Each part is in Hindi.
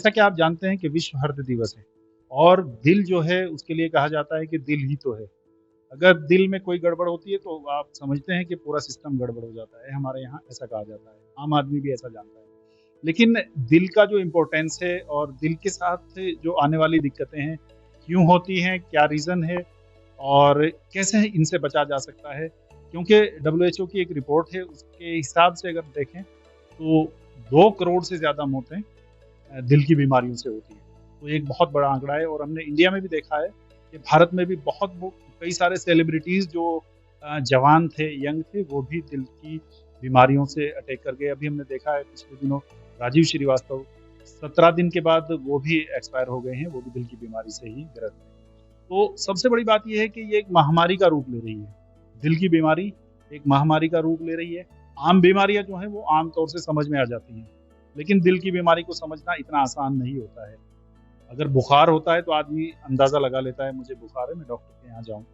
जैसा कि आप जानते हैं कि विश्व हृदय दिवस है और दिल जो है उसके लिए कहा जाता है कि दिल ही तो है। अगर दिल में कोई गड़बड़ होती है तो आप समझते हैं कि पूरा सिस्टम गड़बड़ हो जाता है, हमारे यहाँ ऐसा कहा जाता है, आम आदमी भी ऐसा जानता है। लेकिन दिल का जो इम्पोर्टेंस है और दिल के साथ जो आने वाली दिक्कतें हैं, क्यों होती हैं, क्या रीज़न है और कैसे इनसे बचा जा सकता है? क्योंकि डब्ल्यूएचओ की एक रिपोर्ट है, उसके हिसाब से अगर देखें तो 2 करोड़ से ज़्यादा मौतें दिल की बीमारियों से होती हैं। तो एक बहुत बड़ा आंकड़ा है और हमने इंडिया में भी देखा है कि भारत में भी बहुत वो कई सारे सेलिब्रिटीज़ जो जवान थे, यंग थे, वो भी दिल की बीमारियों से अटैक कर गए। अभी हमने देखा है पिछले दिनों राजीव श्रीवास्तव 17 दिन के बाद वो भी एक्सपायर हो गए हैं, वो भी दिल की बीमारी से ही ग्रस्त हैं। तो सबसे बड़ी बात ये है कि ये एक महामारी का रूप ले रही है। दिल की बीमारी एक महामारी का रूप ले रही है। आम बीमारियाँ जो हैं वो आम तौर से समझ में आ जाती हैं, लेकिन दिल की बीमारी को समझना इतना आसान नहीं होता है। अगर बुखार होता है तो आदमी अंदाज़ा लगा लेता है मुझे बुखार है, मैं डॉक्टर के यहाँ जाऊँ।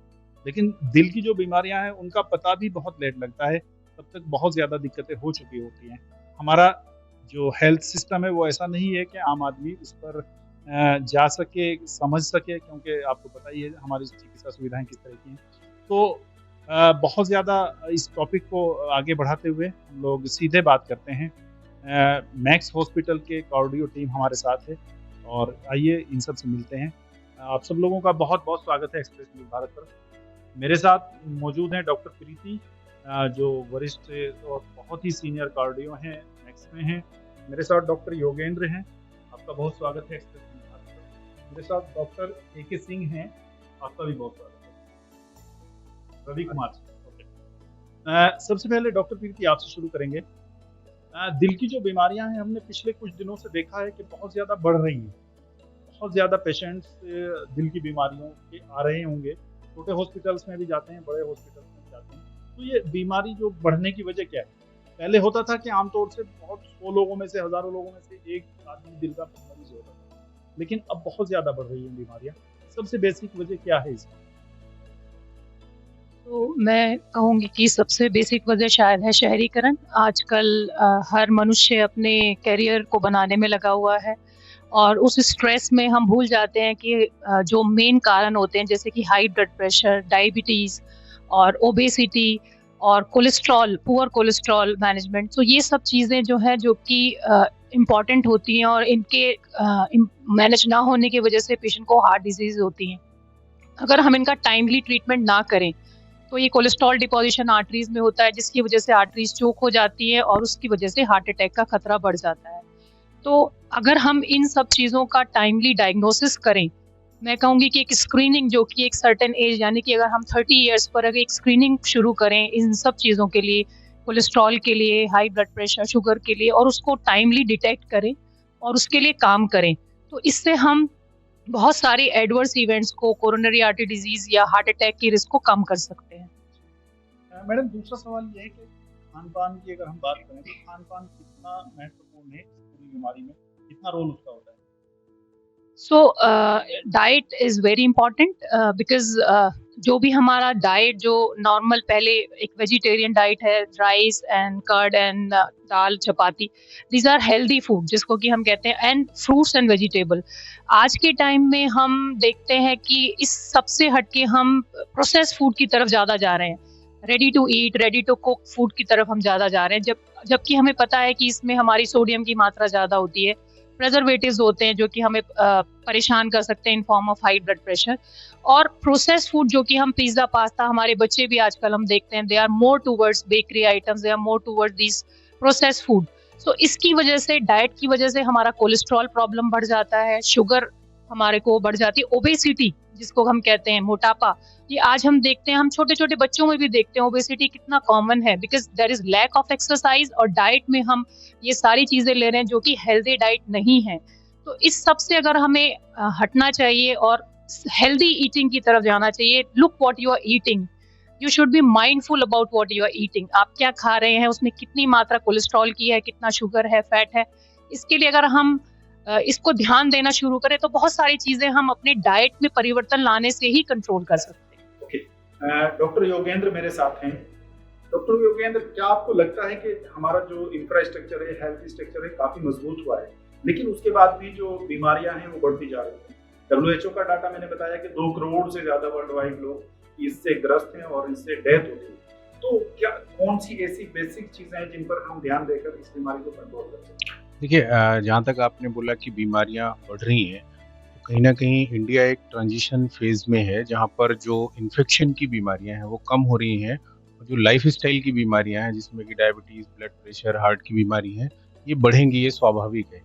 लेकिन दिल की जो बीमारियाँ हैं उनका पता भी बहुत लेट लगता है, तब तक बहुत ज़्यादा दिक्कतें हो चुकी होती हैं। हमारा जो हेल्थ सिस्टम है वो ऐसा नहीं है कि आम आदमी उस पर जा सके, समझ सके, क्योंकि आपको पता ही है हमारी चिकित्सा सुविधाएँ किस तरह की हैं। तो बहुत ज़्यादा इस टॉपिक को आगे बढ़ाते हुए हम लोग सीधे बात करते हैं। मैक्स हॉस्पिटल के कार्डियो टीम हमारे साथ है और आइए इन सब से मिलते हैं। आप सब लोगों का बहुत-बहुत स्वागत है एक्सप्रेस न्यूज़ भारत पर। मेरे साथ मौजूद हैं डॉक्टर प्रीति जो वरिष्ठ और बहुत ही सीनियर कार्डियो हैं, मैक्स में हैं। मेरे साथ डॉक्टर योगेंद्र हैं, आपका बहुत स्वागत है एक्सप्रेस न्यूज़ भारत पर। मेरे साथ डॉक्टर ए.के. सिंह हैं, आपका भी बहुत स्वागत है। रवि कुमार जी, ओके। सबसे पहले डॉक्टर प्रीति आपसे शुरू करेंगे। दिल की जो बीमारियां हैं हमने पिछले कुछ दिनों से देखा है कि बहुत ज़्यादा बढ़ रही हैं। बहुत ज़्यादा पेशेंट्स दिल की बीमारियों के आ रहे होंगे। छोटे हॉस्पिटल्स में भी जाते हैं, बड़े हॉस्पिटल्स में भी जाते हैं। तो ये बीमारी जो बढ़ने की वजह क्या है? पहले होता था कि आमतौर से बहुत 100 लोगों में से, हज़ारों लोगों में से एक आदमी दिल का मरीज होता था। लेकिन अब बहुत ज़्यादा बढ़ रही हैं बीमारियाँ। सबसे बेसिक वजह क्या है इसकी? तो मैं कहूँगी कि सबसे बेसिक वजह शायद है शहरीकरण। आजकल हर मनुष्य अपने करियर को बनाने में लगा हुआ है और उस स्ट्रेस में हम भूल जाते हैं कि जो मेन कारण होते हैं जैसे कि हाई ब्लड प्रेशर, डायबिटीज़ और ओबेसिटी और कोलेस्ट्रॉल, पुअर कोलेस्ट्रॉल मैनेजमेंट, तो ये सब चीज़ें जो हैं जो कि इम्पॉर्टेंट होती हैं और इनके मैनेज ना होने की वजह से पेशेंट को हार्ट डिजीज़ होती हैं। अगर हम इनका टाइमली ट्रीटमेंट ना करें तो ये कोलेस्ट्रॉल डिपोजिशन आर्टरीज में होता है जिसकी वजह से आर्टरीज चोक हो जाती है और उसकी वजह से हार्ट अटैक का खतरा बढ़ जाता है। तो अगर हम इन सब चीज़ों का टाइमली डायग्नोसिस करें, मैं कहूँगी कि एक स्क्रीनिंग जो कि एक सर्टेन एज यानी कि अगर हम 30 इयर्स पर अगर एक स्क्रीनिंग शुरू करें इन सब चीज़ों के लिए, कोलेस्ट्रॉल के लिए, हाई ब्लड प्रेशर, शुगर के लिए, और उसको टाइमली डिटेक्ट करें और उसके लिए काम करें, तो इससे हम बहुत सारे एडवर्स इवेंट्स को, कोरोनरी आर्टरी डिजीज या हार्ट अटैक की रिस्क को कम कर सकते हैं। मैडम दूसरा सवाल ये है कि खान-पान की अगर हम बात करें तो खान-पान कितना महत्वपूर्ण है इस पूरी बीमारी में? कितना रोल उसका होता है? So diet is very important because जो भी हमारा डाइट जो नॉर्मल पहले एक वेजिटेरियन डाइट है, rice and curd and dal, chapati, these are healthy food जिसको कि हम कहते हैं, एंड फ्रूट्स एंड वेजिटेबल। आज के टाइम में हम देखते हैं कि इस सबसे हटके हम प्रोसेस्ड फूड की तरफ ज़्यादा जा रहे हैं। Ready to eat, ready to cook food की तरफ हम ज़्यादा जा रहे हैं, जबकि हमें पता है कि इसमें हमारी सोडियम की मात्रा ज़्यादा होती है, प्रिजर्वेटिव्स होते हैं जो कि हमें परेशान कर सकते हैं in form of high blood pressure, और प्रोसेस्ड फूड जो कि हम पिज्ज़ा, पास्ता, हमारे बच्चे भी आजकल हम देखते हैं, they are more towards bakery items, they are more towards this processed food. So इसकी वजह से, डाइट की वजह से हमारा कोलेस्ट्रॉल प्रॉब्लम बढ़ जाता है, शुगर हमारे को बढ़ जाती है, ओबेसिटी जिसको हम कहते हैं, मोटापा, ये आज हम देखते हैं, हम छोटे-छोटे बच्चों में भी देखते हैं ओबेसिटी कितना कॉमन है, because there is lack of exercise और डाइट में हम ये सारी चीज़ें ले रहे हैं जो कि हेल्दी डाइट नहीं है। तो इस सब से अगर हमें हटना चाहिए और हेल्दी ईटिंग की तरफ जाना चाहिए। Look what you are eating, you should be mindful about what you are eating. आप क्या खा रहे हैं, उसमें कितनी मात्रा कोलेस्ट्रॉल की है, कितना शुगर है, फैट है। इसके लिए अगर हम इसको ध्यान देना शुरू करें तो बहुत सारी चीज़ें हम अपने डाइट में परिवर्तन लाने से ही कंट्रोल कर सकते हैं। ओके, डॉक्टर योगेंद्र मेरे साथ हैं। डॉक्टर योगेंद्र, क्या आपको लगता है कि हमारा जो इंफ्रास्ट्रक्चर है, हेल्थ स्ट्रक्चर है, काफ़ी मजबूत हुआ है? लेकिन उसके बाद भी जो बीमारियां हैं वो बढ़ती जा रही हैं। WHO का डाटा मैंने बताया कि 2 करोड़ से ज़्यादा वर्ल्ड वाइड लोग इससे ग्रस्त हैं और इससे डेथ होती है। तो क्या कौन-सी ऐसी बेसिक चीज़ें हैं जिन पर हम ध्यान देकर इस बीमारी को कंट्रोल कर सकते हैं? देखिए जहाँ तक आपने बोला कि बीमारियाँ बढ़ रही हैं, तो कहीं न कहीं इंडिया एक ट्रांज़िशन फ़ेज़ में है, जहाँ पर जो इन्फेक्शन की बीमारियाँ हैं, वो कम हो रही हैं और जो लाइफ़स्टाइल की बीमारियाँ हैं, जिसमें कि डायबिटीज़, ब्लड प्रेशर, हार्ट की बीमारी है, ये बढ़ेंगी, ये स्वाभाविक है।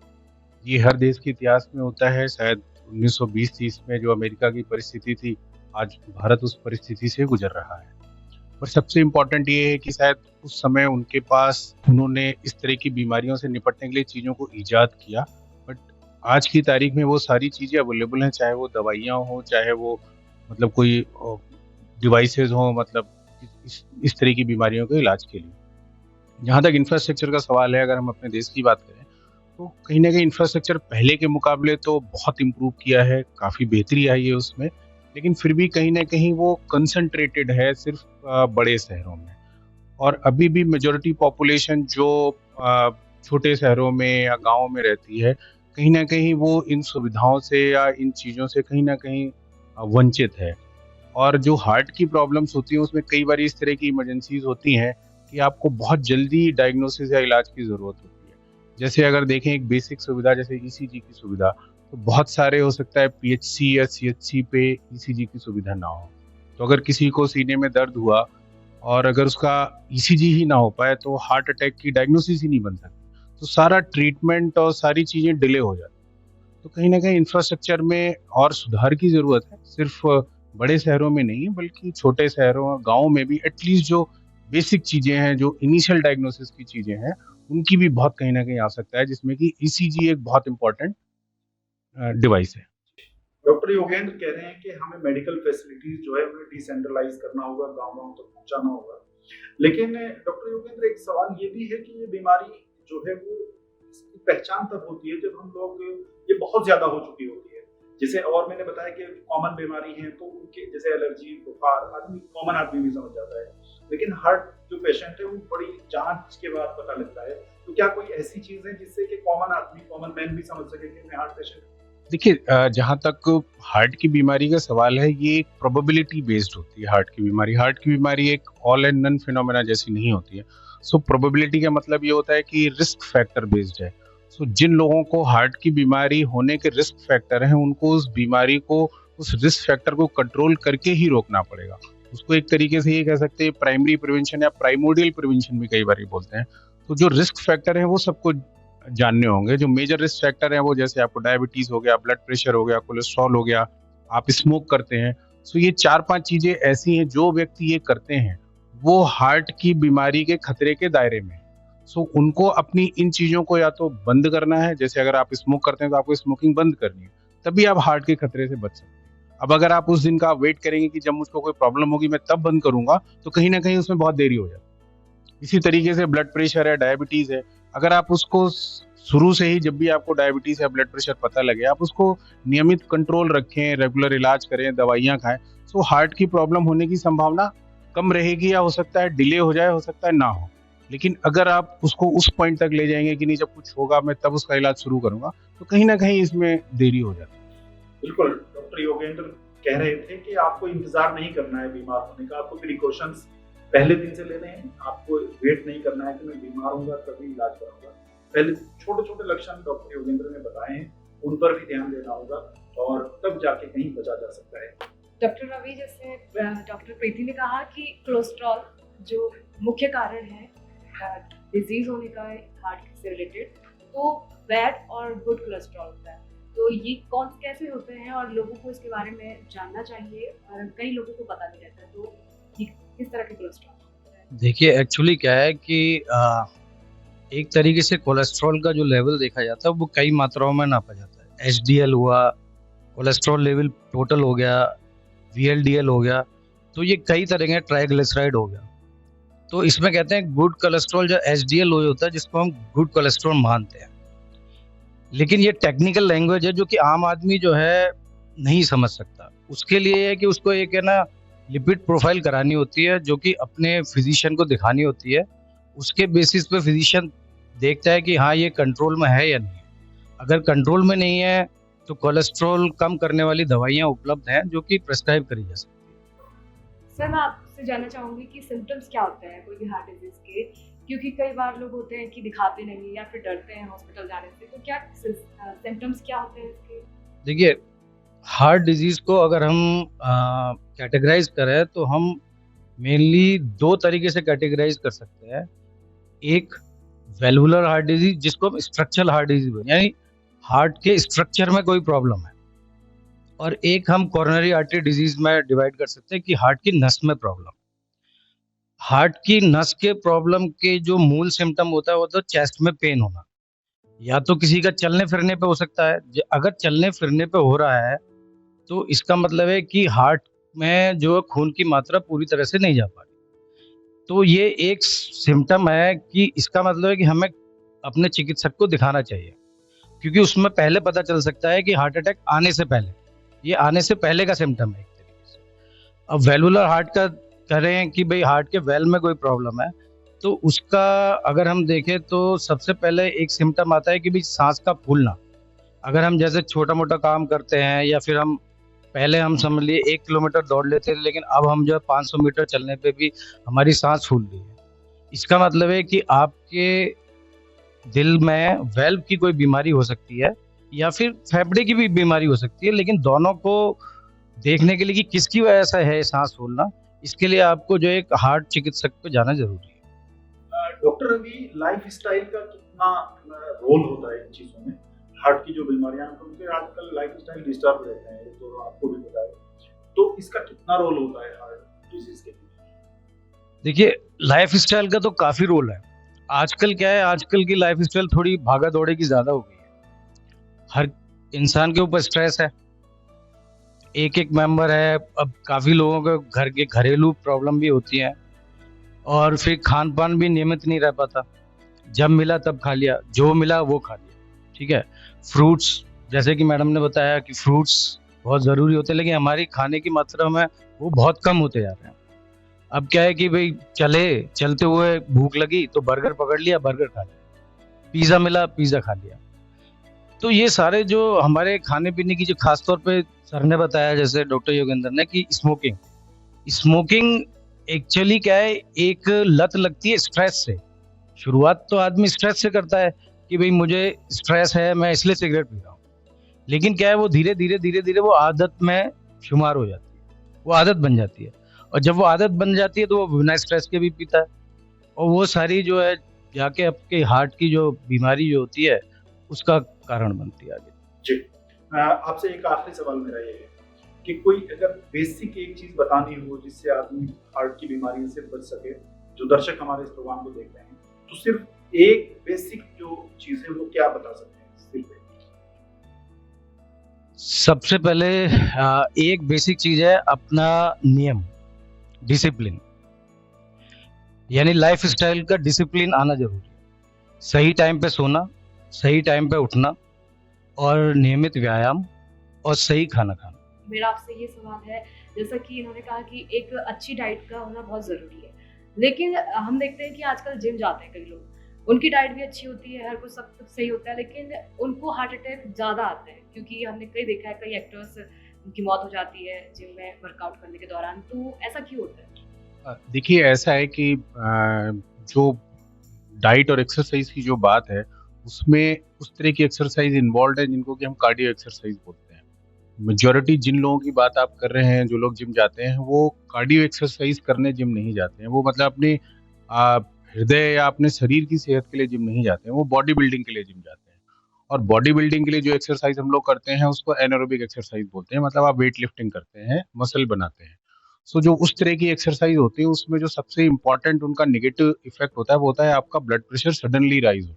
ये हर देश के इतिहास में होता है, शायद 1920-30 में जो अमेरिका की परिस्थिति थी, आज भारत उस परिस्थिति से गुज़र रहा है। पर सबसे इम्पोर्टेंट ये है कि शायद उस समय उनके पास उन्होंने इस तरह की बीमारियों से निपटने के लिए चीज़ों को ईजाद किया। बट आज की तारीख में वो सारी चीज़ें अवेलेबल हैं, चाहे वो दवाइयाँ हों, चाहे वो मतलब कोई डिवाइसेज़ हों, मतलब इस तरह की बीमारियों के इलाज के लिए। जहाँ तक इंफ्रास्ट्रक्चर का सवाल है, अगर हम अपने देश की बात करें, तो कहीं न कहीं इंफ्रास्ट्रक्चर पहले के मुकाबले तो बहुत इम्प्रूव किया है, काफ़ी बेहतरी आई है उसमें। लेकिन फिर भी कहीं न कहीं वो कंसंट्रेटेड है सिर्फ़ बड़े शहरों में। और अभी भी मेजॉरिटी पॉपुलेशन जो छोटे शहरों में या गाँव में रहती है, कहीं न कहीं वो इन सुविधाओं से या इन चीज़ों से कहीं न कहीं वंचित है। और जो हार्ट की प्रॉब्लम्स होती हैं, उसमें कई बार इस तरह की इमरजेंसीज़ होती हैं कि आपको बहुत जल्दी डायग्नोसिस या इलाज की ज़रूरत होती है। जैसे अगर देखें एक बेसिक सुविधा जैसे ईसीजी की सुविधा, तो बहुत सारे हो सकता है पीएचसी या सीएचसी पे ईसीजी की सुविधा ना हो। तो अगर किसी को सीने में दर्द हुआ और अगर उसका ईसीजी ही ना हो पाए, तो हार्ट अटैक की डायग्नोसिस ही नहीं बन सकती। तो सारा ट्रीटमेंट और सारी चीज़ें डिले हो जाती हैं। तो कहीं न कहीं इंफ्रास्ट्रक्चर में और सुधार की ज़रूरत है। सिर्फ़ बड़े शहरों में नहीं, बल्कि छोटे शहरों, गाँव में भी एटलीस्ट जो बेसिक चीज़ें हैं, जो इनिशियल डायग्नोसिस की चीज़ें हैं, उनकी भी बहुत कहीं न कहीं आवश्यकता है, जिसमें कि ईसीजी एक बहुत इम्पोर्टेंट डिवाइस है। डॉक्टर योगेंद्र कह रहे हैं कि हमें मेडिकल फैसिलिटीज जो है उन्हें डिसेंट्रलाइज करना होगा, गाँव-गाँव तक पहुँचाना होगा। लेकिन डॉक्टर योगेंद्र एक सवाल ये भी है कि ये बीमारी जो है वो इसकी पहचान तब होती है जब हम लोग ये बहुत ज़्यादा हो चुकी होती है। जैसे और मैंने बताया कि कॉमन बीमारी है तो उनके जैसे एलर्जी, बुखार आदमी कॉमन आदमी भी समझ जाता है। लेकिन हार्ट जो पेशेंट है वो बड़ी जाँच के बाद पता लगता है। तो क्या कोई ऐसी चीज़ है जिससे कि कॉमन आदमी, कॉमन मैन भी समझ सके कि मैं हार्ट पेशेंट हूँ? देखिए जहाँ तक हार्ट की बीमारी का सवाल है, ये एक प्रोबेबिलिटी बेस्ड होती है हार्ट की बीमारी। हार्ट की बीमारी एक ऑल एंड नन फिनोमेना जैसी नहीं होती है। सो प्रोबेबिलिटी का मतलब ये होता है कि रिस्क फैक्टर बेस्ड है। सो जिन लोगों को हार्ट की बीमारी होने के रिस्क फैक्टर हैं, उनको उस बीमारी को, उस रिस्क फैक्टर को कंट्रोल करके ही रोकना पड़ेगा। उसको एक तरीके से ये कह सकते हैं प्राइमरी प्रिवेंशन या प्राइमोर्डियल प्रिवेंशन भी कई बार ये बोलते हैं। तो जो रिस्क फैक्टर हैं वो सबको जानने होंगे। जो मेजर रिस्क फैक्टर हैं वो जैसे आपको डायबिटीज़ हो गया, ब्लड प्रेशर हो गया, कोलेस्ट्रॉल हो गया, आप स्मोक करते हैं। सो ये 4-5 चीज़ें ऐसी हैं जो व्यक्ति ये करते हैं, वो हार्ट की बीमारी के खतरे के दायरे में हैं। सो उनको अपनी इन चीज़ों को या तो बंद करना है, जैसे अगर आप स्मोक करते हैं तो आपको स्मोकिंग बंद करनी है, तभी आप हार्ट के खतरे से बच सकते हैं। अब अगर आप उस दिन का वेट करेंगे कि जब मुझको कोई प्रॉब्लम होगी मैं तब बंद करूँगा, तो कहीं न कहीं उसमें बहुत देरी हो जाती है। इसी तरीके से ब्लड प्रेशर है, डायबिटीज़ है, अगर आप उसको शुरू से ही जब भी आपको डायबिटीज़ या ब्लड प्रेशर पता लगे, आप उसको नियमित कंट्रोल रखें, रेगुलर इलाज करें, दवाइयाँ खाएँ, सो हार्ट की प्रॉब्लम होने की संभावना कम रहेगी या हो सकता है डिले हो जाए, हो सकता है ना हो। लेकिन अगर आप उसको उस पॉइंट तक ले जाएँगे कि नहीं जब कुछ होगा मैं तब उसका इलाज शुरू करूँगा, तो कहीं न कहीं इसमें देरी हो जाती है। बिल्कुल, डॉक्टर योगेंद्र कह रहे थे कि आपको इंतज़ार नहीं करना है बीमार होने का, आपको प्रिकॉशंस पहले दिन से लेने हैं, आपको वेट नहीं करना है कि मैं बीमार होऊँगा तभी इलाज कराऊँगा। पहले छोटे-छोटे लक्षण डॉक्टर योगेंद्र ने बताए हैं, उन पर भी ध्यान देना होगा और तब जाके कहीं बचा जा सकता है। डॉक्टर रवि, जैसे डॉक्टर प्रीति ने कहा कि कोलेस्ट्रॉल जो मुख्य कारण है डिजीज होने का हार्ट से रिलेटेड, तो बैड और गुड कोलेस्ट्रॉल होता है। तो ये कौन कैसे होते हैं और लोगों को इसके बारे में जानना चाहिए और कई लोगों को पता नहीं रहता है, तो ये किस तरह के कोलेस्ट्रॉल होते हैं? देखिए एक्चुअली क्या है कि एक तरीके से कोलेस्ट्रॉल का जो लेवल देखा जाता है वो कई मात्राओं में नापा जाता है। एचडीएल हुआ, कोलेस्ट्रॉल लेवल टोटल हो गया, वीएलडीएल हो गया, तो ये कई तरह के, ट्राइग्लिसराइड हो गया। तो इसमें कहते हैं गुड कोलेस्ट्रॉल जो एचडीएल होता है, जिसको हम गुड कोलेस्ट्रॉल मानते हैं। लेकिन ये टेक्निकल लैंग्वेज है जो कि आम आदमी जो है नहीं समझ सकता। उसके लिए है कि उसको एक है ना लिपिड प्रोफाइल करानी होती है, जो कि अपने फिजिशियन को दिखानी होती है। उसके बेसिस पे फिजिशियन देखता है कि हाँ ये कंट्रोल में है या नहीं। अगर कंट्रोल में नहीं है तो कोलेस्ट्रॉल कम करने वाली दवाइयाँ उपलब्ध हैं जो कि प्रेस्क्राइब करी जा सकती है। सर मैं आपसे जानना चाहूँगी कि सिम्टम्स क्या होते हैं कोई भी हार्ट डिजीज के, क्योंकि कई बार लोग होते हैं कि दिखाते नहीं या फिर डरते हैं हॉस्पिटल जाने से, तो क्या सिम्टम्स क्या होते हैं इसके? देखिए, हार्ट डिजीज को अगर हम कैटेगराइज करें तो हम मेनली दो तरीके से कैटेगराइज कर सकते हैं। एक वेल्वुलर हार्ट डिजीज जिसको हम स्ट्रक्चरल हार्ट डिजीज बोलते हैं, यानी हार्ट के स्ट्रक्चर में कोई प्रॉब्लम है, और एक हम कोरोनरी आर्टरी डिजीज में डिवाइड कर सकते हैं कि हार्ट की नस में प्रॉब्लम। हार्ट की नस के प्रॉब्लम के जो मूल सिम्टम होता है वो तो चेस्ट में पेन होना, या तो किसी का चलने फिरने पे हो सकता है। अगर चलने फिरने पे हो रहा है तो इसका मतलब है कि हार्ट में जो खून की मात्रा पूरी तरह से नहीं जा पा रही, तो ये एक सिम्टम है कि इसका मतलब है कि हमें अपने चिकित्सक को दिखाना चाहिए, क्योंकि उसमें पहले पता चल सकता है कि हार्ट अटैक आने से पहले, ये आने से पहले का सिम्टम है एक तरीके से। अब वेलुलर हार्ट का करें कि भाई हार्ट के वेल में कोई प्रॉब्लम है, तो उसका अगर हम देखें तो सबसे पहले एक सिम्टम आता है कि भाई सांस का फूलना। अगर हम जैसे छोटा मोटा काम करते हैं या फिर हम पहले हम समझ लिए 1 किलोमीटर दौड़ लेते थे, लेकिन अब हम जो है 500 मीटर चलने पे भी हमारी सांस फूल रही है, इसका मतलब है कि आपके दिल में वेल्व की कोई बीमारी हो सकती है या फिर फेफड़े की भी बीमारी हो सकती है। लेकिन दोनों को देखने के लिए कि किसकी वजह से है सांस फूलना, इसके लिए आपको जो एक हार्ट चिकित्सक पे जाना जरूरी है। डॉक्टर रवि, लाइफ स्टाइल का कितना रोल होता है इन चीजों में? हार्ट की जो बीमारियां हैं उनके आजकल लाइफ स्टाइल डिस्टर्ब रहते हैं, ये तो आपको भी पता है, तो इसका कितना रोल होता है हार्ट डिजीज के लिए? देखिए, लाइफ स्टाइल का तो काफी रोल है। आजकल क्या है, आजकल की लाइफ स्टाइल थोड़ी भागा दौड़े की ज्यादा हो गई है। हर इंसान के ऊपर स्ट्रेस है, एक एक मेंबर है। अब काफी लोगों के घर के घरेलू प्रॉब्लम भी होती है, और फिर खान पान भी नियमित नहीं रह पाता, जब मिला तब खा लिया, जो मिला वो खा लिया। ठीक है, फ्रूट्स, जैसे कि मैडम ने बताया कि फ्रूट्स बहुत ज़रूरी होते हैं, लेकिन हमारी खाने की मात्रा में वो बहुत कम होते जा रहे हैं। अब क्या है कि भाई चलते हुए भूख लगी तो बर्गर पकड़ लिया, बर्गर खा लिया, पिज़्ज़ा मिला, पिज़्ज़ा खा लिया। तो ये सारे जो हमारे खाने पीने की, जो खासतौर पे सर ने बताया, जैसे डॉक्टर योगेंद्र ने, कि स्मोकिंग एक्चुअली क्या है, एक लत लगती है स्ट्रेस से। शुरुआत तो आदमी स्ट्रेस से करता है कि भाई मुझे स्ट्रेस है, मैं इसलिए सिगरेट पी रहा हूँ, लेकिन क्या है वो धीरे धीरे वो आदत में शुमार हो जाती है, वो आदत बन जाती है, और जब वो आदत बन जाती है तो वो बिना स्ट्रेस के भी पीता है, और वो सारी जो है जाके आपके हार्ट की जो बीमारी जो होती है उसका कारण बनती है आगे। जी, आपसे एक आखिरी सवाल मेरा ये है कि कोई अगर बेसिक एक चीज बतानी हो जिससे आदमी हार्ट की बीमारी से बच सके, जो दर्शक हमारे इस प्रोग्राम को देख रहे हैं, तो सिर्फ एक बेसिक जो चीज है वो क्या बता सकते हैं? सिर्फ सबसे पहले एक बेसिक चीज है अपना नियम, डिसिप्लिन, यानी लाइफ स्टाइल का डिसिप्लिन आना जरूरी है। सही टाइम पे सोना, सही टाइम पे उठना, और नियमित व्यायाम, और सही खाना खाना। मेरा आपसे ये सवाल है, जैसा कि इन्होंने कहा कि एक अच्छी डाइट का होना बहुत ज़रूरी है, लेकिन हम देखते हैं कि आजकल जिम जाते हैं कई लोग, उनकी डाइट भी अच्छी होती है, हर कुछ सब कुछ सही होता है, लेकिन उनको हार्ट अटैक ज़्यादा आते हैं, क्योंकि हमने कई देखा है, कई एक्टर्स उनकी मौत हो जाती है जिम में वर्कआउट करने के दौरान। तो ऐसा क्यों होता है? देखिए, ऐसा है कि जो डाइट और एक्सरसाइज की जो बात है, उसमें उस तरह की एक्सरसाइज इन्वॉल्व है जिनको कि हम कार्डियो एक्सरसाइज बोलते हैं। मेजॉरिटी जिन लोगों की बात आप कर रहे हैं, जो लोग जिम जाते हैं, वो कार्डियो एक्सरसाइज करने जिम नहीं जाते हैं। वो मतलब अपने हृदय या अपने शरीर की सेहत के लिए जिम नहीं जाते हैं, वो बॉडी बिल्डिंग के लिए जिम जाते हैं। और बॉडी बिल्डिंग के लिए जो एक्सरसाइज हम लोग करते हैं उसको एनारोबिक एक्सरसाइज बोलते हैं, मतलब आप वेट लिफ्टिंग करते हैं, मसल बनाते हैं। सो जो उस तरह की एक्सरसाइज होती है उसमें जो सबसे इम्पोर्टेंट उनका नेगेटिव इफेक्ट होता है वो होता है आपका ब्लड प्रेशर सडनली राइज हो।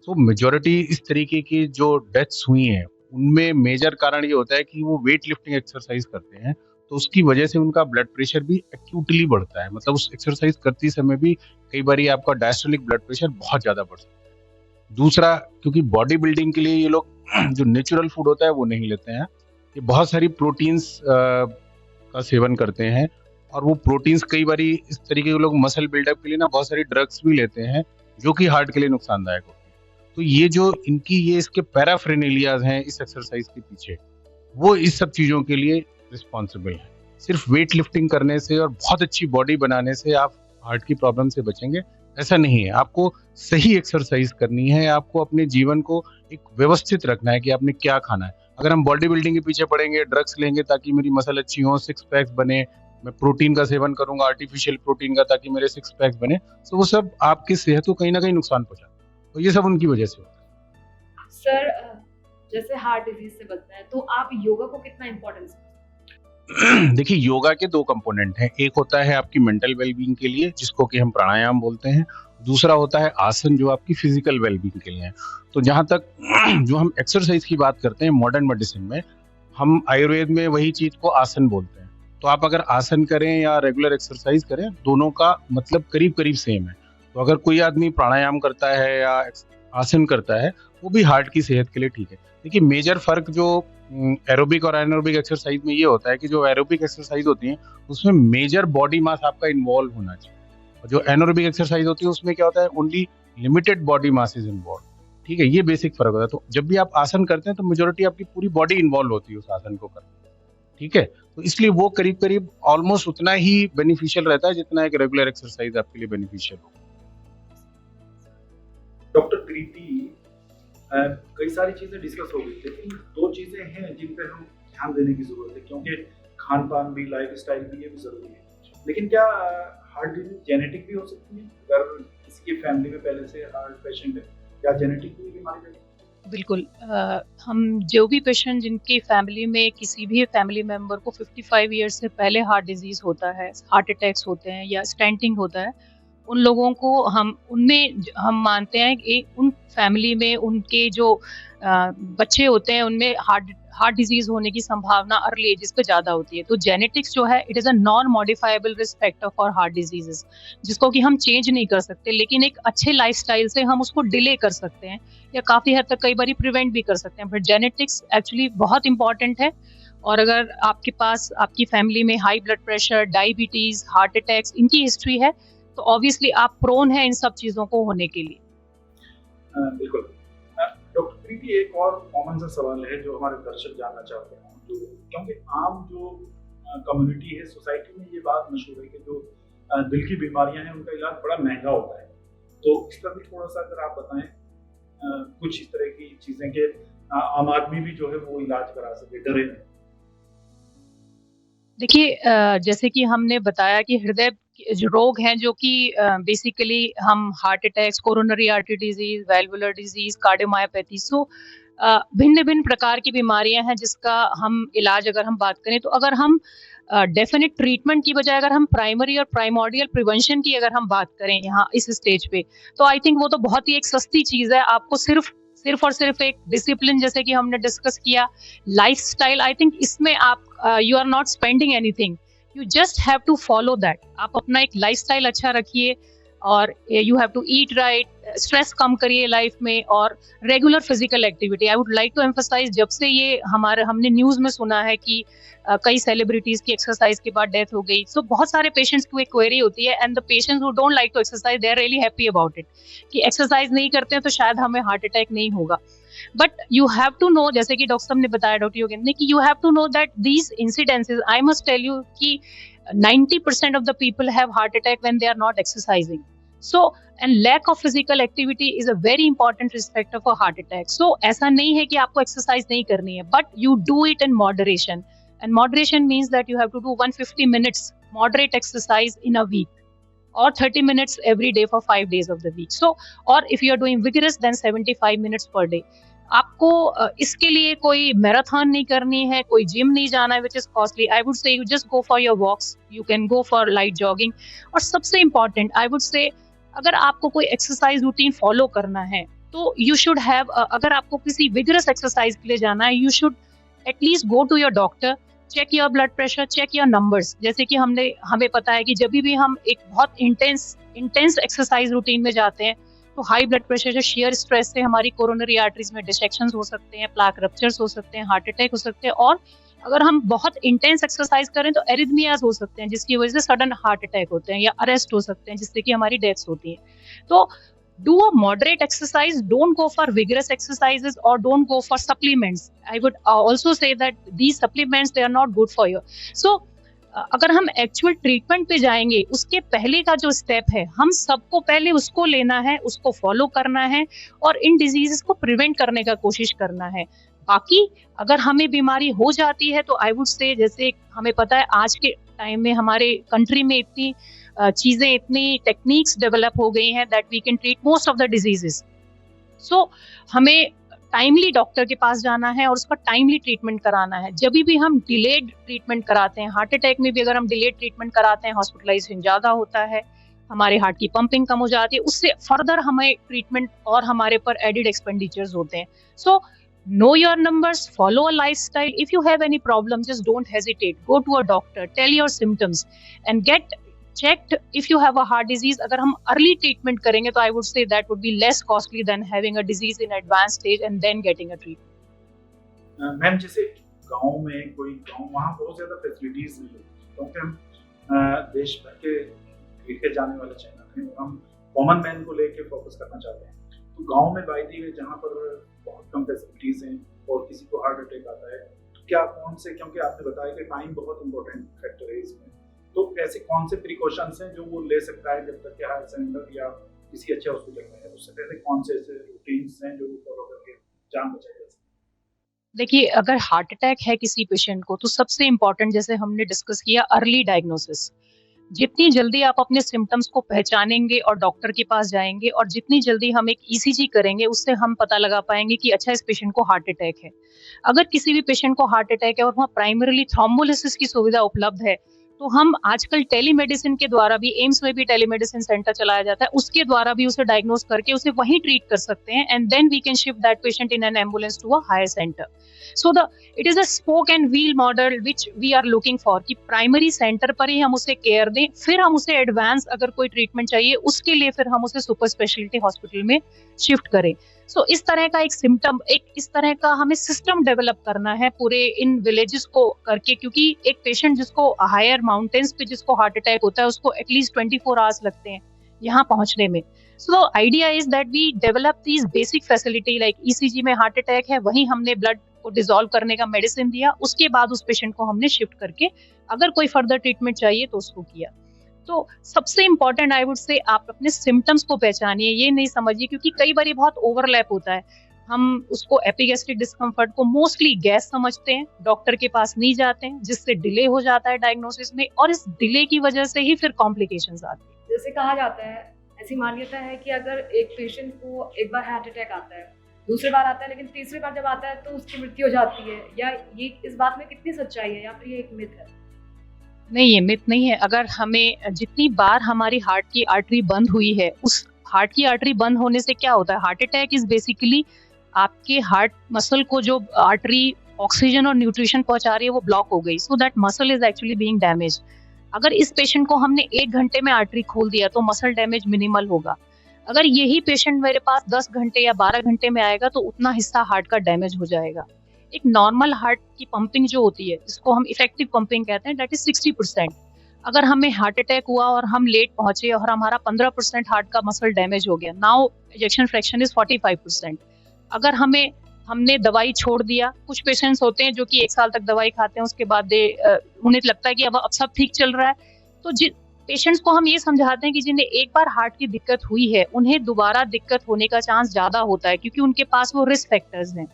सो मेजॉरिटी इस तरीके की जो डेथ्स हुई हैं उनमें मेजर कारण ये होता है कि वो वेट लिफ्टिंग एक्सरसाइज करते हैं, तो उसकी वजह से उनका ब्लड प्रेशर भी एक्यूटली बढ़ता है। मतलब उस एक्सरसाइज करते समय भी कई बार आपका डायस्टोलिक ब्लड प्रेशर बहुत ज्यादा बढ़ सकता है। दूसरा, क्योंकि बॉडी बिल्डिंग के लिए ये लोग जो नेचुरल फूड होता है वो नहीं लेते हैं, ये बहुत सारी प्रोटीन्स का सेवन करते हैं, और वो प्रोटीन्स कई बार इस तरीके के लोग मसल बिल्डअप के लिए ना बहुत सारी ड्रग्स भी लेते हैं जो कि हार्ट के लिए नुकसानदायक होती है। तो ये जो इनकी ये इसके पैराफ्रेनेलियाज हैं इस एक्सरसाइज के पीछे, वो इस सब चीज़ों के लिए रिस्पॉन्सिबल है। सिर्फ वेट लिफ्टिंग करने से और बहुत अच्छी बॉडी बनाने से आप हार्ट की प्रॉब्लम से बचेंगे, ऐसा नहीं है। आपको सही एक्सरसाइज करनी है, आपको अपने जीवन को एक व्यवस्थित रखना है कि आपने क्या खाना है। अगर हम बॉडी बिल्डिंग के पीछे पड़ेंगे, ड्रग्स लेंगे ताकि मेरी मसल अच्छी हो, सिक्स पैक्स बने, मैं प्रोटीन का सेवन करूंगा आर्टिफिशियल प्रोटीन का ताकि मेरे सिक्स पैक्स बने, तो वो सब आपकी सेहत को कहीं ना कहीं नुकसान पहुंचाता है। तो ये सब उनकी वजह से होता है। सर, जैसे हार्ट डिजीज से बचना है तो आप योगा को कितना इम्पोर्टेंस? देखिए, योगा के दो कंपोनेंट हैं। एक होता है आपकी मेंटल वेलबींग के लिए, जिसको कि हम प्राणायाम बोलते हैं। दूसरा होता है आसन, जो आपकी फिजिकल वेलबींग के लिए है। तो जहाँ तक जो हम एक्सरसाइज की बात करते हैं मॉडर्न मेडिसिन में, हम आयुर्वेद में वही चीज को आसन बोलते हैं। तो आप अगर आसन करें या रेगुलर एक्सरसाइज करें, दोनों का मतलब करीब करीब सेम है। तो अगर कोई आदमी प्राणायाम करता है या आसन करता है, वो भी हार्ट की सेहत के लिए ठीक है। देखिए, मेजर फर्क जो एरोबिक और एनारोबिक एक्सरसाइज में ये होता है कि जो एरोबिक एक्सरसाइज होती है उसमें मेजर बॉडी मास आपका इन्वॉल्व होना चाहिए, और जो एनारोबिक एक्सरसाइज होती है उसमें क्या होता है, only limited body mass is involve. ठीक है, ये बेसिक फर्क होता है। तो जब भी आप आसन करते हैं तो मेजोरिटी आपकी पूरी बॉडी इन्वॉल्व होती है उस आसन को करने में। ठीक है, तो इसलिए वो करीब करीब ऑलमोस्ट उतना ही बेनिफिशियल रहता है जितना एक रेगुलर एक्सरसाइज आपके लिए बेनिफिशियल हो। डॉक्टर प्रीति, कई सारी चीजें डिस्कस हो गई, लेकिन दो चीजें हैं जिन पर हम ध्यान देने की जरूरत है, क्योंकि खान पान भी, लाइफ स्टाइल भी, ये भी जरूरी है। लेकिन क्या हार्ट डिजीज जेनेटिक भी हो सकती है? अगर किसी की फैमिली में पहले से हार्ट पेशेंट है, क्या जेनेटिक भी बीमारी है? बिल्कुल। हम जो भी पेशेंट जिनकी फैमिली में किसी भी फैमिली मेंबर को 55 ईयर्स से पहले हार्ट डिजीज होता है, हार्ट अटैक्स होते हैं या स्टेंटिंग होता है, उन लोगों को हम मानते हैं कि उन फैमिली में उनके जो बच्चे होते हैं उनमें हार्ट डिजीज होने की संभावना अर्ली एजेस पे ज़्यादा होती है। तो जेनेटिक्स जो है, it is a non modifiable risk factor for heart diseases, जिसको कि हम चेंज नहीं कर सकते, लेकिन एक अच्छे लाइफस्टाइल से हम उसको डिले कर सकते हैं या काफ़ी हद तक कई बार प्रिवेंट भी कर सकते हैं। बट जेनेटिक्स एक्चुअली बहुत इंपॉर्टेंट है। और अगर आपके पास आपकी फैमिली में high blood pressure, diabetes, heart attacks इनकी हिस्ट्री है, तो ऑब्वियसली आप प्रोन हैं इन सब चीज़ों को होने के लिए। बिल्कुल। डॉक्टर प्रीति, एक और कॉमन सा सवाल है जो हमारे दर्शक जानना चाहते हैं, जो क्योंकि आम जो कम्युनिटी है, सोसाइटी में ये बात मशहूर है कि जो दिल की बीमारियां हैं उनका इलाज बड़ा महंगा होता है। तो इस पर भी थोड़ा सा अगर आप बताएं कुछ इस तरह की चीजें कि आम आदमी भी जो है वो इलाज करा सके, डरे नहीं। देखिए, जैसे कि हमने बताया कि हृदय जो रोग हैं, जो कि बेसिकली हम heart attacks, coronary artery disease, valvular disease, cardiomyopathy, so भिन्न भिन्न प्रकार की बीमारियां हैं जिसका हम इलाज अगर हम बात करें, तो अगर हम डेफिनेट ट्रीटमेंट की बजाय अगर हम प्राइमरी और प्राइमोर्डियल प्रिवेंशन की अगर हम बात करें यहाँ इस स्टेज पे, तो आई थिंक वो तो बहुत ही एक सस्ती चीज़ है। आपको सिर्फ और सिर्फ एक डिसिप्लिन, जैसे कि हमने डिस्कस किया, लाइफस्टाइल, आई थिंक इसमें आप you are not spending anything, you just have to follow that. आप अपना एक लाइफस्टाइल अच्छा रखिए और you have to eat right, stress कम करिए लाइफ में, और regular physical activity. I would like to emphasise, जब से ये हमने न्यूज़ में सुना है कि कई सेलिब्रिटीज की एक्सरसाइज के बाद डेथ हो गई, सो बहुत सारे पेशेंट्स को एक क्वेरी होती है, and the patients who don't like to exercise, they are really happy about it कि एक्सरसाइज नहीं करते हैं तो शायद हमें हार्ट अटैक नहीं होगा। But you have to know, जैसे कि डॉक्टर साहब ने बताया, डॉक्टर योगेंद्र ने, कि you have to know that these incidences, I must tell you कि 90% of the people have heart attack when they are not exercising. So, and lack of physical activity is a very important risk factor for heart attack. So, ऐसा नहीं है कि आपको exercise नहीं करनी है, but you do it in moderation. And moderation means that you have to do 150 minutes moderate exercise in a week, or 30 minutes every day for 5 days of the week. So, or if you are doing vigorous, then 75 minutes per day. आपको इसके लिए कोई मैराथन नहीं करनी है, कोई जिम नहीं जाना है which is costly. I would say you just go for your walks, you can go for light jogging. और सबसे इम्पॉर्टेंट, आई वुड से, अगर आपको कोई एक्सरसाइज रूटीन फॉलो करना है तो यू शुड हैव, अगर आपको किसी विगरस एक्सरसाइज के लिए जाना है, you should at least go to your doctor, check your blood pressure, check your numbers. जैसे कि हमें पता है कि जब भी हम एक बहुत इंटेंस एक्सरसाइज रूटीन में जाते हैं तो हाई ब्लड प्रेशर से, शेयर स्ट्रेस से हमारी कोरोनरी आर्टरीज में डिसेक्शंस हो सकते हैं, प्लाक रप्चर्स हो सकते हैं, हार्ट अटैक हो सकते हैं, और अगर हम बहुत इंटेंस एक्सरसाइज करें तो एरिथमियाज हो सकते हैं जिसकी वजह से सडन हार्ट अटैक होते हैं, या अरेस्ट हो सकते हैं जिससे कि हमारी डेथ्स होती है। तो do a moderate exercise, don't go for vigorous exercises or don't go for supplements. I would also say that these supplements, they are not good for you. So अगर हम एक्चुअल ट्रीटमेंट पे जाएंगे, उसके पहले का जो स्टेप है, हम सबको पहले उसको लेना है, उसको फॉलो करना है और इन डिजीजेस को प्रिवेंट करने का कोशिश करना है. बाकी अगर हमें बीमारी हो जाती है तो आई वुड से, जैसे हमें पता है आज के टाइम में हमारे कंट्री में इतनी चीजें, इतनी टेक्निक्स डेवलप हो गई हैं that we can treat most of the diseases. So हमें टाइमली डॉक्टर के पास जाना है और उसका टाइमली ट्रीटमेंट कराना है. जब भी हम डिलेड ट्रीटमेंट कराते हैं, हार्ट अटैक में भी अगर हम डिलेड ट्रीटमेंट कराते हैं, हॉस्पिटलाइजेशन ज़्यादा होता है, हमारे हार्ट की पंपिंग कम हो जाती है, उससे फर्दर हमें ट्रीटमेंट और हमारे पर एडिड एक्सपेंडिचर्स होते हैं. सो know your numbers, follow a lifestyle. If you have any problem, just don't hesitate, go to a doctor, tell your symptoms and get checked if you have a heart disease. अगर हम early treatment करेंगे तो I would say that would be less costly than having a disease in advanced stage and then getting a treatment. Ma'am, जैसे गांव में कोई गांव, वहाँ बहुत ज़्यादा फैसिलिटीज़ नहीं होती, क्योंकि हम देश भर के देखे जाने वाले चैनल हैं, हम कॉमन मैन को लेके फोकस करना चाहते हैं. तो गांव में बाई दी जहाँ पर बहुत कम फैसिलिटीज़ हैं और किसी को हार्ट अटैक आता है, तो क्या कौन से, क्योंकि आपने बताया कि टाइम बहुत इंपॉर्टेंट फैक्टर है इसमें, तो ऐसे कौन से प्रिकॉशंस हैं जो वो ले सकता है जब तक कि हार्ट सेंटर या किसी अच्छे हॉस्पिटल में है, उससे पहले कौन से ऐसे रूटीन्स हैं जो वो फॉलो करके जान बचाई जा सकती है? देखिए, अगर हार्ट अटैक है किसी पेशेंट को तो सबसे इम्पोर्टेंट, जैसे हमने डिस्कस किया, अर्ली डायग्नोसिस. जितनी जल्दी आप अपने सिम्टम्स को पहचानेंगे और डॉक्टर के पास जाएंगे और जितनी जल्दी हम एक ईसीजी करेंगे, उससे हम पता लगा पाएंगे कि अच्छा, इस पेशेंट को हार्ट अटैक है. अगर किसी भी पेशेंट को हार्ट अटैक है और वहाँ प्राइमरीली थ्रोम्बोलिसिस की सुविधा उपलब्ध है, तो हम आजकल टेलीमेडिसिन के द्वारा भी, एम्स में भी टेलीमेडिसिन सेंटर चलाया जाता है, उसके द्वारा भी उसे डायग्नोस करके उसे वहीं ट्रीट कर सकते हैं and then we can shift that patient in an ambulance to a higher centre. So it is a spoke and wheel model which we are looking for, कि प्राइमरी सेंटर पर ही हम उसे केयर दें, फिर हम उसे एडवांस अगर कोई ट्रीटमेंट चाहिए उसके लिए फिर हम उसे सुपर स्पेशलिटी हॉस्पिटल में शिफ्ट करें. सो इस तरह का इस तरह का हमें सिस्टम डेवलप करना है पूरे इन विलेजेस को करके, क्योंकि एक पेशेंट जिसको हायर माउंटेन्स पे जिसको हार्ट अटैक होता है, उसको एटलीस्ट 24 आवर्स लगते हैं यहाँ पहुंचने में. So idea is that we develop these basic facility, like ECG में हार्ट अटैक है, वहीं हमने ब्लड को डिसॉल्व करने का मेडिसिन दिया, उसके बाद उस पेशेंट को हमने शिफ्ट करके अगर कोई फर्दर ट्रीटमेंट चाहिए तो उसको किया. तो सबसे इम्पोर्टेंट आई वुड से, आप अपने सिम्टम्स को पहचानिए, ये नहीं समझिए, क्योंकि कई बार बहुत ओवरलैप होता है. हम उसको एपिगैस्ट्रिक डिस्कम्फर्ट को मोस्टली गैस समझते हैं, डॉक्टर के पास नहीं जाते हैं, जिससे डिले हो जाता है डायग्नोसिस में और इस डिले की वजह से ही फिर कॉम्प्लिकेशंस आती है. जैसे कहा जाता है, ऐसी मान्यता है कि अगर एक पेशेंट को एक बार हार्ट अटैक आता है, दूसरी बार आता है, लेकिन तीसरी बार जब आता है तो उसकी मृत्यु हो जाती है, या ये इस बात में कितनी सच्चाई है, या फिर ये एक मिथ है? नहीं, ये मिथ नहीं है. अगर हमें जितनी बार हमारी हार्ट की आर्टरी बंद हुई है, उस हार्ट की आर्टरी बंद होने से क्या होता है, हार्ट अटैक इज बेसिकली आपके हार्ट मसल को जो आर्टरी ऑक्सीजन और न्यूट्रिशन पहुंचा रही है वो ब्लॉक हो गई, so that muscle is actually being damage. अगर इस पेशेंट को हमने 1 घंटे में आर्टरी खोल दिया तो मसल डैमेज मिनिमल होगा. अगर यही पेशेंट मेरे पास 10 घंटे या 12 घंटे में आएगा तो उतना हिस्सा हार्ट का डैमेज हो जाएगा. एक नॉर्मल हार्ट की पंपिंग जो होती है, जिसको हम इफेक्टिव पंपिंग कहते हैं, दैट इज 60%. अगर हमें हार्ट अटैक हुआ और हम लेट पहुंचे और हमारा 15% हार्ट का मसल डैमेज हो गया, नाउ इजेक्शन फ्रैक्शन इज 45%. अगर हमने दवाई छोड़ दिया, कुछ पेशेंट्स होते हैं जो कि 1 साल तक दवाई खाते हैं, उसके बाद उन्हें लगता है कि अब सब ठीक चल रहा है, तो जिन पेशेंट्स को हम ये समझाते हैं कि जिन्हें एक बार हार्ट की दिक्कत हुई है, उन्हें दोबारा दिक्कत होने का चांस ज्यादा होता है, क्योंकि उनके पास वो रिस्क फैक्टर्स हैं.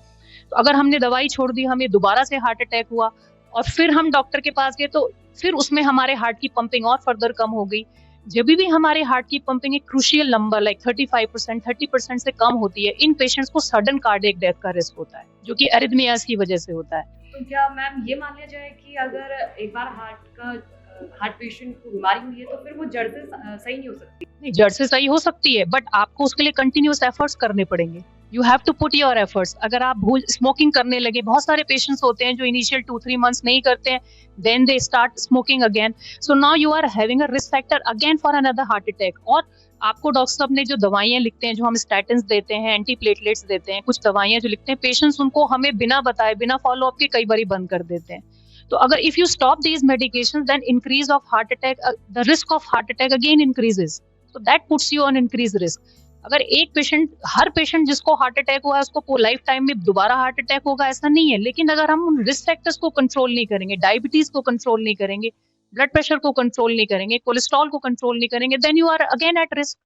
तो अगर हमने दवाई छोड़ दी, हमें दोबारा से हार्ट अटैक हुआ और फिर हम डॉक्टर के पास गए, तो फिर उसमें हमारे हार्ट की पंपिंग और फर्दर कम हो गई. जब भी हमारे हार्ट की पंपिंग एक क्रूशियल नंबर लाइक 35%, 30% से कम होती है, इन पेशेंट्स को सडन कार्डियक डेथ का रिस्क होता है, जो कि एरिथमियाज की वजह से होता है. तो क्या मैम ये मान लिया जाए कि अगर एक बार हार्ट पेशेंट को बीमारी हुई है तो फिर वो जड़ से सही नहीं हो सकती? नहीं, जड़ से सही हो सकती है, बट आपको उसके लिए कंटिन्यूअस एफर्ट्स करने पड़ेंगे. You have to put your efforts. अगर आप स्मोकिंग करने लगे, बहुत सारे पेशेंट्स होते हैं जो इनिशियल 2-3 मंथ्स नहीं करते हैं, then they start smoking again, so now you are having a risk factor again for another heart attack. और आपको डॉक्टर साहब ने जो दवाइयां लिखते हैं, जो हम स्टैटिन्स देते हैं, एंटीप्लेटलेट्स देते हैं, कुछ दवाइयां जो लिखते हैं, पेशेंट्स उनको हमें बिना बताए, बिना फॉलो अप के कई बार बंद कर देते हैं. तो अगर if you stop these medications, then increase of heart attack, the risk of heart attack again increases, so that puts you on increased risk. अगर एक पेशेंट, हर पेशेंट जिसको हार्ट अटैक हुआ है उसको लाइफ टाइम में दोबारा हार्ट अटैक होगा ऐसा नहीं है, लेकिन अगर हम उन रिस्क फैक्टर्स को कंट्रोल नहीं करेंगे, डायबिटीज को कंट्रोल नहीं करेंगे, ब्लड प्रेशर को कंट्रोल नहीं करेंगे, कोलेस्ट्रॉल को कंट्रोल नहीं करेंगे, then you are again at risk.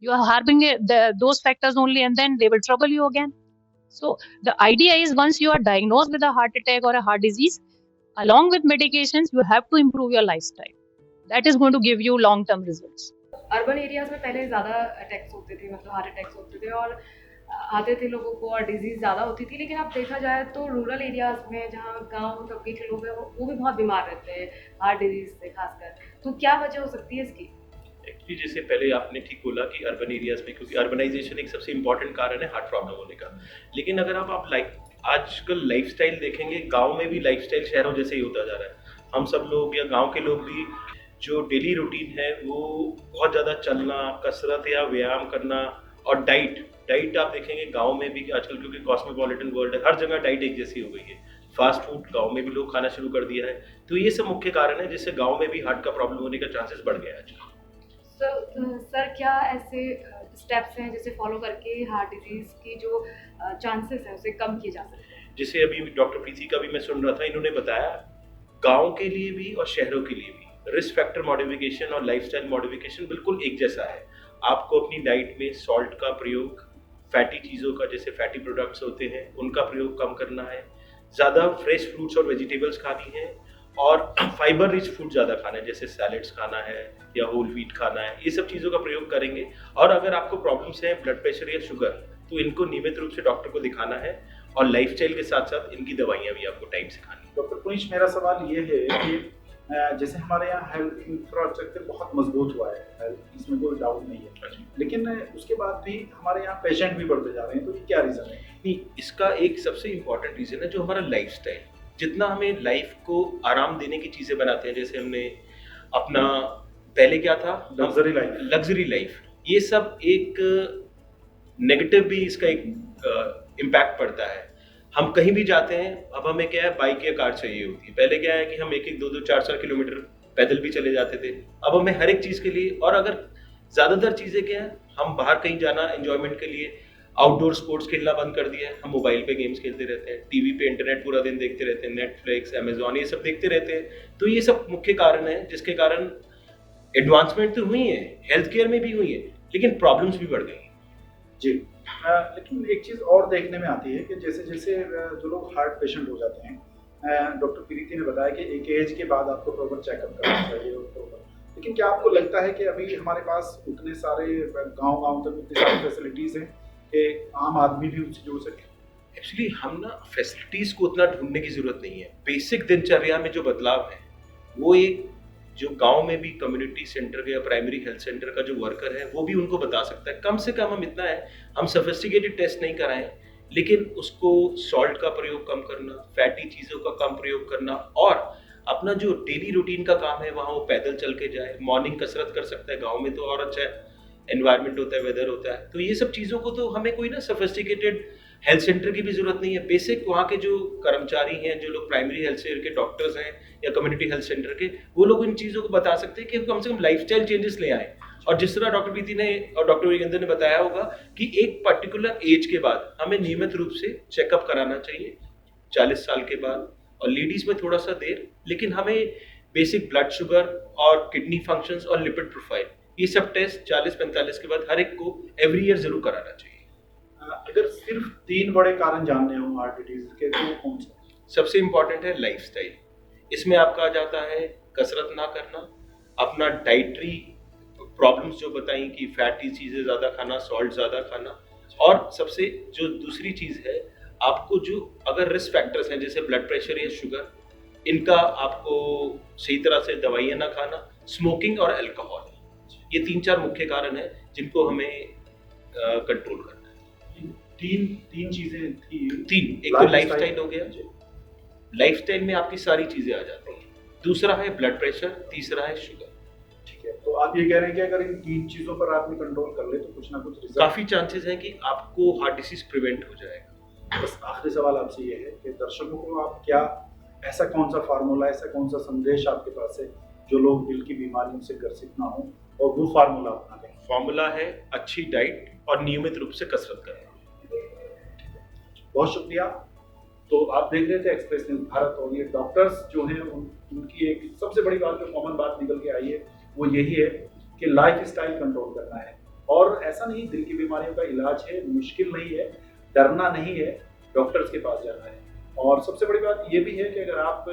You are harboring those factors only, and then they will trouble you again. So the idea is, once you are diagnosed with a heart attack or a heart disease, along with medications, you have to improve your lifestyle. That is going to give you long-term results. Urban areas में पहले ज़्यादा अटैक्स होते थे, मतलब हार्ट अटैक्स होते थे और आते थे लोगों को और डिजीज़ ज़्यादा होती थी, लेकिन अब देखा जाए तो रूरल एरियाज में जहाँ गांव तबके के लोग हैं वो भी बहुत बीमार रहते हैं हार्ट डिजीज़ से खासकर. तो क्या वजह हो सकती है इसकी? एक्चुअली जैसे पहले आपने ठीक बोला कि अर्बन एरियाज में, क्योंकि अर्बनाइजेशन एक सबसे इम्पॉर्टेंट कारण है हार्ट प्रॉब्लम होने का. लेकिन अगर आप आजकल लाइफस्टाइल देखेंगे, गांव में भी लाइफस्टाइल शहरों जैसे ही होता जा रहा है. हम सब लोग या गांव के लोग भी जो डेली रूटीन है वो बहुत ज़्यादा चलना, कसरत या व्यायाम करना और डाइट आप देखेंगे गांव में भी आजकल, क्योंकि कॉस्मोपॉलिटन वर्ल्ड है, हर जगह डाइट एक जैसी हो गई है. फास्ट फूड गांव में भी लोग खाना शुरू कर दिया है. तो ये सब मुख्य कारण है जिससे गांव में भी हार्ट का प्रॉब्लम होने का चांसेस बढ़ गया है आजकल. सर क्या ऐसे स्टेप्स हैं जिसे फॉलो करके हार्ट डिजीज की जो चांसेस हैं उसे कम किए जा सकते हैं? जैसे अभी डॉक्टर प्रीति का भी मैं सुन रहा था, इन्होंने बताया गांव के लिए भी और शहरों के लिए भी रिस्क फैक्टर मॉडिफिकेशन और लाइफस्टाइल मॉडिफिकेशन बिल्कुल एक जैसा है. आपको अपनी डाइट में सॉल्ट का प्रयोग, फैटी चीज़ों का जैसे फैटी प्रोडक्ट्स होते हैं उनका प्रयोग कम करना है, ज़्यादा फ्रेश फ्रूट्स और वेजिटेबल्स खानी है और फाइबर रिच फूड ज़्यादा खाना है, जैसे सैलेड्स खाना है या होल व्हीट खाना है. ये सब चीज़ों का प्रयोग करेंगे. और अगर आपको प्रॉब्लम्स हैं ब्लड प्रेशर या शुगर, तो इनको नियमित रूप से डॉक्टर को दिखाना है और लाइफस्टाइल के साथ साथ इनकी दवाइयाँ भी आपको टाइम से खानी है. डॉक्टर पुनीश, मेरा सवाल ये है कि जैसे हमारे यहाँ हेल्थ इंफ्रास्ट्रक्चर बहुत मजबूत हुआ है, इसमें कोई डाउट नहीं है, लेकिन उसके बाद भी हमारे यहाँ पेशेंट भी बढ़ते जा रहे हैं, तो ये क्या रीज़न है? नहीं, इसका एक सबसे इम्पॉर्टेंट रीज़न है जो हमारा लाइफस्टाइल. जितना हमें लाइफ को आराम देने की चीज़ें बनाते हैं, जैसे हमने अपना पहले क्या था, लग्जरी लाइफ, ये सब एक नेगेटिव भी इसका एक इम्पैक्ट पड़ता है. हम कहीं भी जाते हैं, अब हमें क्या है, बाइक या कार चाहिए होती है. पहले क्या है कि हम 1-1, 2-2, 4-4 किलोमीटर पैदल भी चले जाते थे. अब हमें हर एक चीज़ के लिए, और अगर ज़्यादातर चीज़ें क्या है, हम बाहर कहीं जाना एंजॉयमेंट के लिए आउटडोर स्पोर्ट्स खेलना बंद कर दिया है. हम मोबाइल पे गेम्स खेलते रहते हैं, टीवी पे इंटरनेट पूरा दिन देखते रहते हैं, नेटफ्लिक्स, अमेजॉन, ये सब देखते रहते हैं. तो ये सब मुख्य कारण है जिसके कारण एडवांसमेंट तो हुई है, हेल्थ केयर में भी हुई है, लेकिन प्रॉब्लम्स भी बढ़ गई हैं. जी, लेकिन एक चीज़ और देखने में आती है कि जैसे जैसे जो लोग हार्ट पेशेंट हो जाते हैं, डॉक्टर प्रीति ने बताया कि एक एज के बाद आपको प्रॉपर चेकअप करना चाहिए प्रॉपर. लेकिन क्या आपको लगता है कि अभी हमारे पास उतने सारे गांव तक इतनी सारी फैसिलिटीज़ हैं कि आम आदमी भी उससे जुड़ सके? एक्चुअली हम ना फैसिलिटीज़ को उतना ढूंढने की ज़रूरत नहीं है. बेसिक दिनचर्या में जो बदलाव है वो एक जो गांव में भी कम्युनिटी सेंटर या प्राइमरी हेल्थ सेंटर का जो वर्कर है वो भी उनको बता सकता है. कम से कम हम इतना है, हम सोफिस्टिकेटेड टेस्ट नहीं कराएं, लेकिन उसको सॉल्ट का प्रयोग कम करना, फैटी चीज़ों का कम प्रयोग करना, और अपना जो डेली रूटीन का काम है वहाँ वो पैदल चल के जाए, मॉर्निंग कसरत कर सकता है. गाँव में तो और अच्छा एनवायरनमेंट होता है, वेदर होता है. तो ये सब चीज़ों को तो हमें कोई ना सोफिस्टिकेटेड हेल्थ सेंटर की भी ज़रूरत नहीं है. बेसिक वहाँ के जो कर्मचारी हैं, जो लोग प्राइमरी हेल्थ सेंटर के डॉक्टर्स हैं या कम्युनिटी हेल्थ सेंटर के, वो लोग इन चीज़ों को बता सकते हैं कि कम से कम लाइफस्टाइल चेंजेस ले आएँ. और जिस तरह डॉक्टर प्रीति ने और डॉक्टर योगेंद्र ने बताया होगा कि एक पर्टिकुलर एज के बाद हमें नियमित रूप से चेकअप कराना चाहिए, 40 साल के बाद, और लेडीज़ में थोड़ा सा देर, लेकिन हमें बेसिक ब्लड शुगर और किडनी फंक्शंस और लिपिड प्रोफाइल, ये सब टेस्ट 40-45 के बाद हर एक को एवरी ईयर जरूर कराना चाहिए. अगर सिर्फ 3 बड़े कारण जानने हो हार्ट डिजीज के, तो कौन सा? सबसे इम्पॉर्टेंट है लाइफस्टाइल. इसमें आपका आ जाता है कसरत ना करना, अपना डाइटरी प्रॉब्लम्स जो बताई कि फैटी चीज़ें ज़्यादा खाना, सॉल्ट ज़्यादा खाना, और सबसे जो दूसरी चीज़ है, आपको जो अगर रिस्क फैक्टर्स हैं जैसे ब्लड प्रेशर या शुगर, इनका आपको सही तरह से दवाइयाँ ना खाना, स्मोकिंग और अल्कोहल, ये 3-4 मुख्य कारण हैं जिनको हमें कंट्रोल करना है. तीन चीजें थी. 3, एक तो लाइफस्टाइल हो गया, लाइफस्टाइल में आपकी सारी चीजें आ जाती हैं. दूसरा है ब्लड प्रेशर, तीसरा है शुगर. ठीक है, तो आप ये कह रहे हैं कि अगर इन 3 चीजों पर आदमी कंट्रोल कर ले तो कुछ ना कुछ रिजल्ट, काफी चांसेस हैं कि आपको हार्ट डिसीज प्रिवेंट हो जाएगा. बस आखिरी सवाल आपसे ये है कि दर्शकों को आप क्या, ऐसा कौन सा फार्मूला, ऐसा कौन सा संदेश आपके पास है जो लोग दिल की बीमारियों से ग्रसित ना हो और वो फार्मूला अपना लें। फॉर्मूला है अच्छी डाइट और नियमित रूप से कसरत करना। बहुत शुक्रिया। तो आप देख रहे थे एक्सप्रेस न्यूज भारत, और ये डॉक्टर्स जो हैं उनकी एक सबसे बड़ी बात, जो कॉमन बात निकल के आई है, वो यही है कि लाइफ स्टाइल कंट्रोल करना है। और ऐसा नहीं, दिल की बीमारियों का इलाज है, मुश्किल नहीं है, डरना नहीं है, डॉक्टर्स के पास जाना है। और सबसे बड़ी बात ये भी है कि अगर आप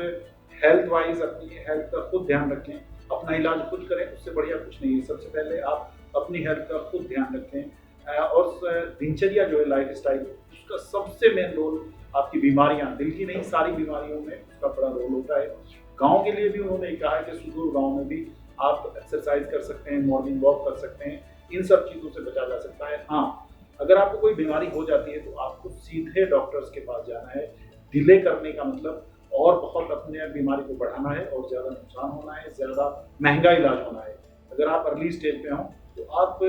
हेल्थ वाइज अपनी हेल्थ का खुद ध्यान रखें, अपना इलाज खुद करें, उससे बढ़िया कुछ नहीं है। सबसे पहले आप अपनी हेल्थ का खुद ध्यान रखें। और दिनचर्या जो है, लाइफ स्टाइल, उसका सबसे मेन रोल आपकी बीमारियां, दिल की नहीं सारी बीमारियों में उसका बड़ा रोल होता है। गांव के लिए भी उन्होंने कहा है कि सुदूर गांव में भी आप एक्सरसाइज कर सकते हैं, मॉर्निंग वॉक कर सकते हैं, इन सब चीज़ों से बचा जा सकता है। हाँ, अगर आपको कोई बीमारी हो जाती है तो आपको सीधे डॉक्टर्स के पास जाना है। डिले करने का मतलब और बहुत अपने बीमारी को बढ़ाना है और ज़्यादा नुकसान होना है, ज़्यादा महंगा इलाज होना है। अगर आप अर्ली स्टेज पे हों तो आप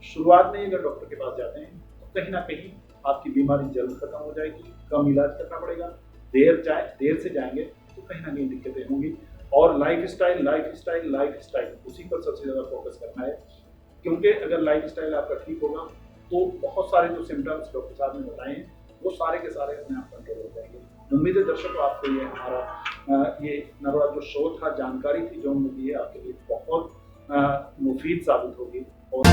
शुरुआत में अगर डॉक्टर के पास जाते हैं तो कहीं ना कहीं आपकी बीमारी जल्द खत्म हो जाएगी, कम इलाज करना पड़ेगा। देर से जाएंगे तो कहीं ना कहीं दिक्कतें होंगी। और लाइफ स्टाइल उसी पर सबसे ज़्यादा फोकस करना है, क्योंकि अगर लाइफ स्टाइल आपका ठीक होगा तो बहुत सारे जो सिम्टम्स डॉक्टर साहब ने बताए हैं वो सारे के सारे अपने आप कंट्रोल हो जाएंगे। उम्मीद है दर्शकों आपको ये हमारा ये इतना बड़ा जो शो था, जानकारी थी जो हमने दी है, आपके लिए बहुत मुफीद साबित होगी। और